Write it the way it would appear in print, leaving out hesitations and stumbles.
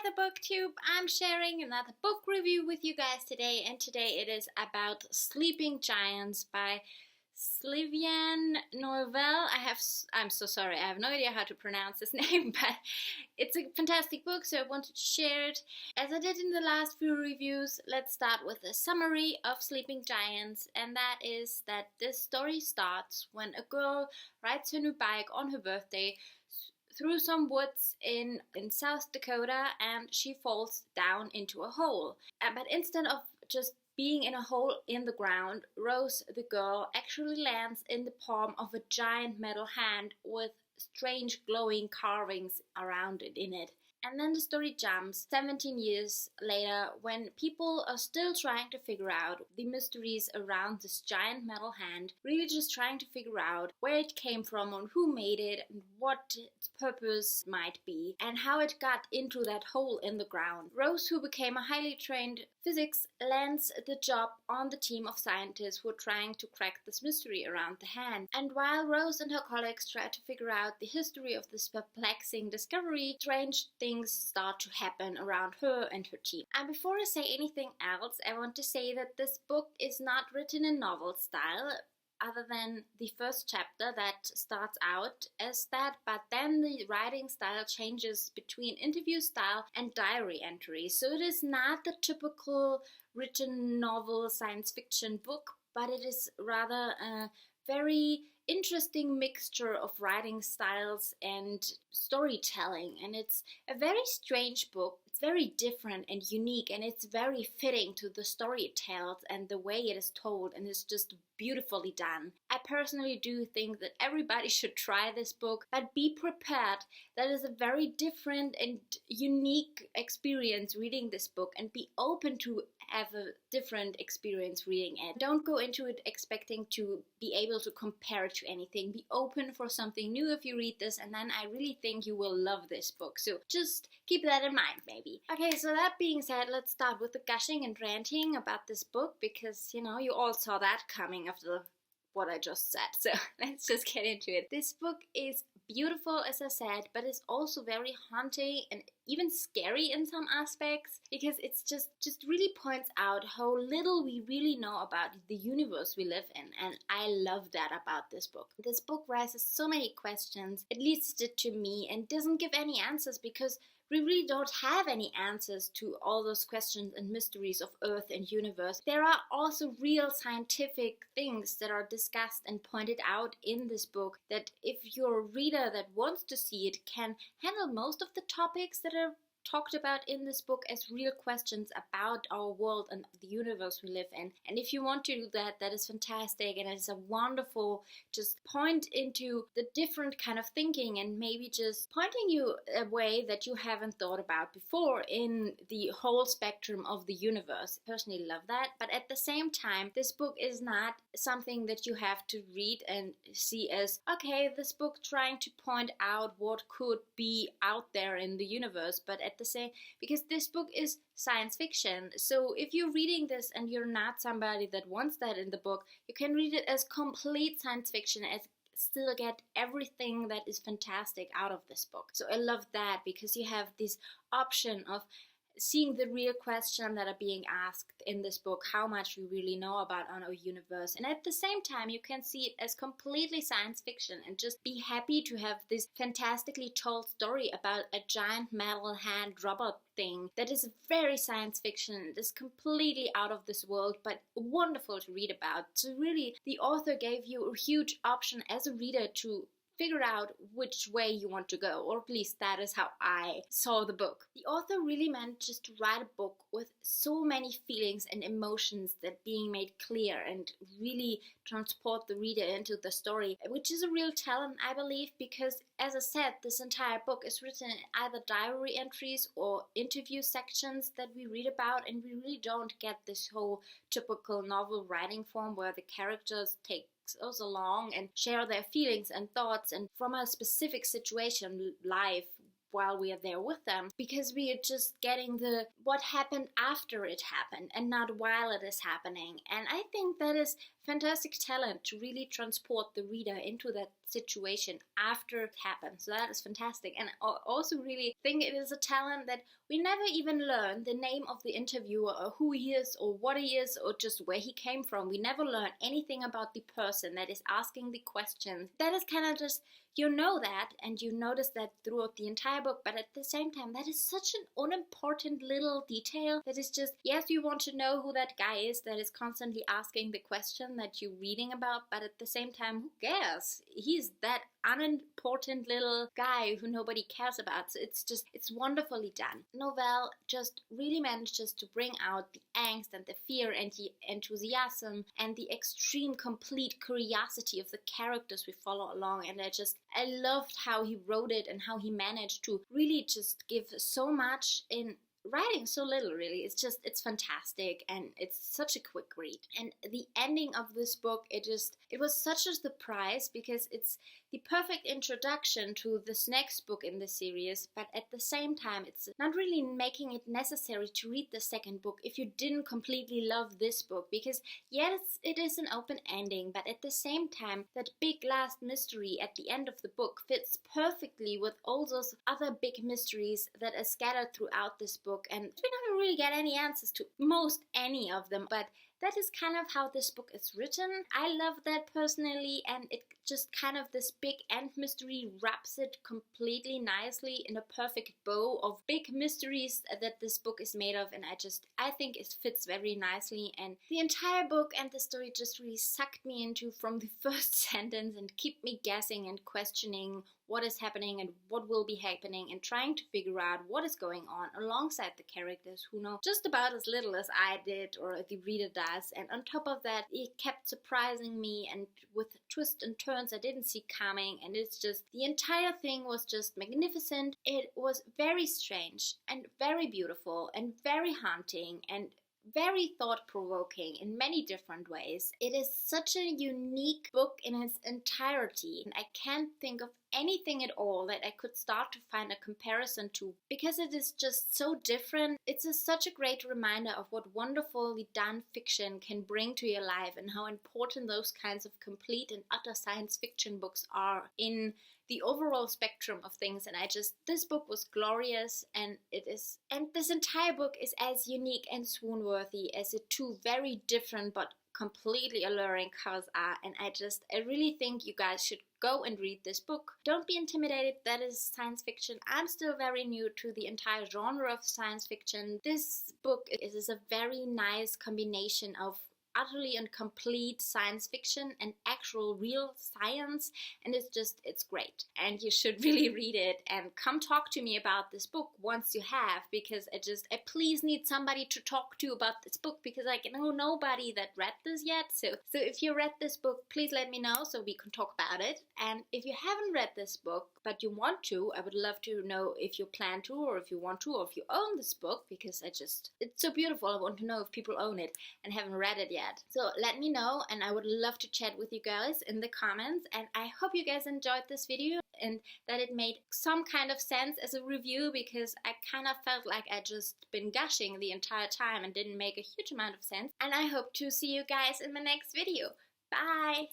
the booktube. I'm sharing another book review with you guys today, and today it is about Sleeping Giants by Sylvain Neuvel. I'm so sorry, I have no idea how to pronounce this name, but it's a fantastic book, so I wanted to share it. As I did in the last few reviews, let's start with a summary of Sleeping Giants, and that is that this story starts when a girl rides her new bike on her birthday through some woods in South Dakota, and she falls down into a hole. But instead of just being in a hole in the ground, Rose, the girl, actually lands in the palm of a giant metal hand with strange glowing carvings around it in it. And then the story jumps 17 years later when people are still trying to figure out the mysteries around this giant metal hand, really just trying to figure out where it came from and who made it and what its purpose might be and how it got into that hole in the ground. Rose, who became a highly trained physicist, lands the job on the team of scientists who are trying to crack this mystery around the hand. And while Rose and her colleagues try to figure out the history of this perplexing discovery, strange things start to happen around her and her team. And before I say anything else, I want to say that this book is not written in novel style, other than the first chapter that starts out as that, but then the writing style changes between interview style and diary entries. So it is not the typical written novel science fiction book, but it is rather a very interesting mixture of writing styles and storytelling, and it's a very strange book. It's very different and unique, and it's very fitting to the story it tells and the way it is told, and it's just beautifully done. I personally do think that everybody should try this book, but be prepared. That is a very different and unique experience reading this book, and be open to have a different experience reading it. Don't go into it expecting to be able to compare it to anything. Be open for something new if you read this, and then I really think you will love this book. So just keep that in mind, maybe. Okay, so that being said, let's start with the gushing and ranting about this book, because, you know, you all saw that coming after what I just said. So let's just get into it. This book is beautiful, as I said, but it's also very haunting and even scary in some aspects, because it's just really points out how little we really know about the universe we live in, and I love that about this book. This book raises so many questions, at least it to me, and doesn't give any answers, because we really don't have any answers to all those questions and mysteries of Earth and universe. There are also real scientific things that are discussed and pointed out in this book that if you're a reader that wants to see it can handle most of the topics that are talked about in this book as real questions about our world and the universe we live in. And if you want to do that, that is fantastic, and it's a wonderful just point into the different kind of thinking, and maybe just pointing you a way that you haven't thought about before in the whole spectrum of the universe. I personally love that, but at the same time, this book is not something that you have to read and see as, okay, this book trying to point out what could be out there in the universe, but at the same, because this book is science fiction. So if you're reading this and you're not somebody that wants that in the book, you can read it as complete science fiction, as still get everything that is fantastic out of this book. So I love that, because you have this option of seeing the real questions that are being asked in this book, how much we really know about our universe, and at the same time you can see it as completely science fiction and just be happy to have this fantastically told story about a giant metal hand robot thing that is very science fiction. It is completely out of this world, but wonderful to read about. So really, the author gave you a huge option as a reader to figure out which way you want to go, or at least that is how I saw the book. The author really manages to write a book with so many feelings and emotions that being made clear and really transport the reader into the story, which is a real talent, I believe, because as I said, this entire book is written in either diary entries or interview sections that we read about, and we really don't get this whole typical novel writing form where the characters take us along and share their feelings and thoughts and from a specific situation live while we are there with them, because we are just getting the what happened after it happened and not while it is happening. And I think that is fantastic talent to really transport the reader into that situation after it happens. So that is fantastic. And I also really think it is a talent that we never even learn the name of the interviewer or who he is or what he is or just where he came from. We never learn anything about the person that is asking the questions. That is kind of just, you know that, and you notice that throughout the entire book, but at the same time, that is such an unimportant little detail that is just, yes, you want to know who that guy is that is constantly asking the question that you're reading about, but at the same time, who cares? He's that unimportant little guy who nobody cares about. So it's wonderfully done. Novelle just really manages to bring out the angst and the fear and the enthusiasm and the extreme complete curiosity of the characters we follow along. And I loved how he wrote it and how he managed to really just give so much in writing so little, really. It's fantastic, and it's such a quick read. And the ending of this book, it was such a surprise, because it's the perfect introduction to this next book in the series, but at the same time, it's not really making it necessary to read the second book if you didn't completely love this book, because yes, it is an open ending, but at the same time, that big last mystery at the end of the book fits perfectly with all those other big mysteries that are scattered throughout this book, and we don't really get any answers to most any of them, but that is kind of how this book is written. I love that personally, and it just kind of, this big end mystery wraps it completely nicely in a perfect bow of big mysteries that this book is made of, and I think it fits very nicely, and the entire book and the story just really sucked me into from the first sentence and keep me guessing and questioning what is happening and what will be happening, and trying to figure out what is going on alongside the characters who know just about as little as I did or the reader does. And on top of that, it kept surprising me and with twists and turns I didn't see coming, and it's just, the entire thing was just magnificent. It was very strange and very beautiful and very haunting and very thought-provoking in many different ways. It is such a unique book in its entirety, and I can't think of anything at all that I could start to find a comparison to, because it is just so different. It's such a great reminder of what wonderfully done fiction can bring to your life, and how important those kinds of complete and utter science fiction books are in the overall spectrum of things. And this book was glorious, and this entire book is as unique and swoon-worthy as the two very different but completely alluring covers are. And I really think you guys should go and read this book. Don't be intimidated, that is science fiction. I'm still very new to the entire genre of science fiction. This book is a very nice combination of utterly and complete science fiction and actual real science, and it's great, and you should really read it and come talk to me about this book once you have, because I please need somebody to talk to about this book, because I know nobody that read this yet. So if you read this book, please let me know so we can talk about it. And if you haven't read this book but you want to, I would love to know if you plan to, or if you want to, or if you own this book, because it's so beautiful. I want to know if people own it and haven't read it yet. So let me know, and I would love to chat with you guys in the comments. And I hope you guys enjoyed this video and that it made some kind of sense as a review, because I kind of felt like I just been gushing the entire time and didn't make a huge amount of sense. And I hope to see you guys in the next video. Bye!